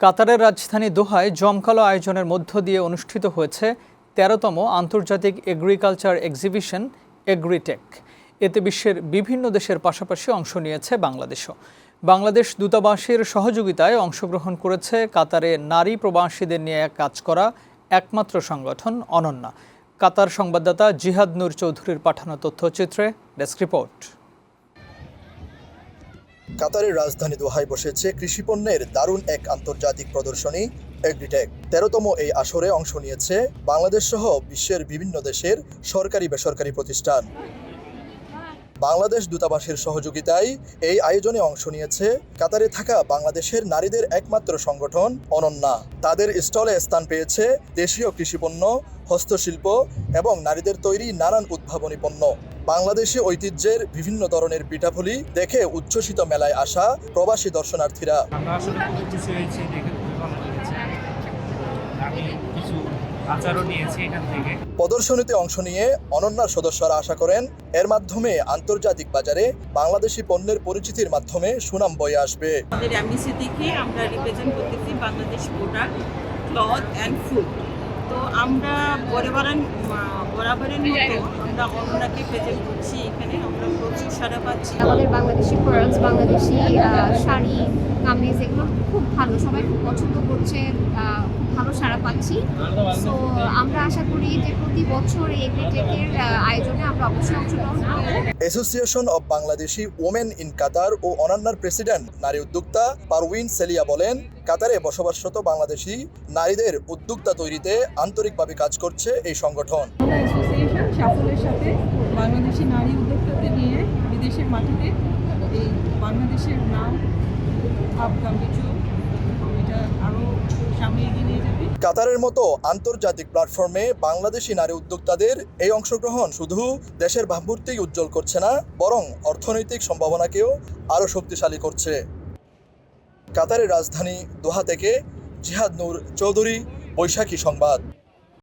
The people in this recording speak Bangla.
কাতারের রাজধানী দোহায় জমকালো আয়োজনের মধ্য দিয়ে অনুষ্ঠিত হয়েছে ১৩তম আন্তর্জাতিক এগ্রিকালচার এক্সিবিশন এগ্রিটেক। এতে বিশ্বের বিভিন্ন দেশের পাশাপাশি অংশ নিয়েছে বাংলাদেশও। বাংলাদেশ দূতাবাসের সহযোগিতায় অংশগ্রহণ করেছে কাতারে নারী প্রবাসীদের নিয়ে কাজ করা একমাত্র সংগঠন অনন্যা। কাতার সংবাদদাতা জিহাদ নূর চৌধুরীর পাঠানো তথ্যচিত্রে ডেস্ক রিপোর্ট। কাতারের রাজধানী দোহায় বসেছে কৃষিপণ্যের দারুণ এক আন্তর্জাতিক প্রদর্শনী এগ্রিটেক। ১৩তম এই আসরে অংশ নিয়েছে বাংলাদেশ সহ বিশ্বের বিভিন্ন দেশের সরকারি বেসরকারি প্রতিষ্ঠান। বাংলাদেশ দূতাবাসের সহযোগিতায় এই আয়োজনে অংশ নিয়েছে কাতারে থাকা বাংলাদেশের নারীদের একমাত্র সংগঠন অনন্যা। তাদের স্টলে স্থান পেয়েছে দেশীয় কৃষিপণ্য, হস্তশিল্প এবং নারীদের তৈরি নানান উদ্ভাবনী পণ্য। বাংলাদেশি ঐতিহ্যের বিভিন্ন ধরনের পিঠাপুলি দেখে উচ্ছ্বসিত মেলায় আসা প্রবাসী দর্শনার্থীরা। প্রদর্শনীতে অংশ নিয়ে অনন্যার সদস্যরা আশা করেন এর মাধ্যমে আন্তর্জাতিক বাজারে বাংলাদেশি পণ্যের পরিচিতির মাধ্যমে সুনাম বয়ে আসবে। আমাদের এমবিসি থেকে আমরা রিপ্রেজেন্ট করতেছি Bangladesh product, cloth and food. তো আমরা বরাবরের মতো আমরা অনন্যাকে প্রেজেন্ট করছি। এখানে আমরা প্রচুর সাড়া পাচ্ছি। আমাদের বাংলাদেশি প্রোডাক্টস, বাংলাদেশি শাড়ি, কামিজ এগুলো খুব ভালো, সবাই খুব পছন্দ করছে, ভালো সাড়া পাচ্ছি। সো আমরা আশা করি যে প্রতি বছর এই এগ্রিটেকের আয়োজনে আমরা অবশ্যই অংশগ্রহণ করব। Association of Bangladeshi women in Qatar ও অনন্যার প্রেসিডেন্ট নারী উদ্যোক্তা পারভিন সেলিয়া বলেন, কাতারে বসবাসরত বাংলাদেশি নারীদের উদ্যোক্তা তৈরিতে আন্তরিকভাবে কাজ করছে এই সংগঠন। অ্যাসোসিয়েশন সাফল্যের সাথে বাংলাদেশি নারী উদ্যোক্তাদের নিয়ে বিদেশের মাটিতে এই বাংলাদেশের নাম এটা আরো সামনে এগিয়ে নিয়ে যাবে। কাতারের মতো আন্তর্জাতিক প্ল্যাটফর্মে বাংলাদেশি নারী উদ্যোক্তাদের এই অংশগ্রহণ শুধু দেশের ভাবমূর্তিই উজ্জ্বল করছে না, বরং অর্থনৈতিক সম্ভাবনাকেও আরও শক্তিশালী করছে। কাতারের রাজধানী দোহা থেকে জিহাদ নূর চৌধুরী, বৈশাখী সংবাদ।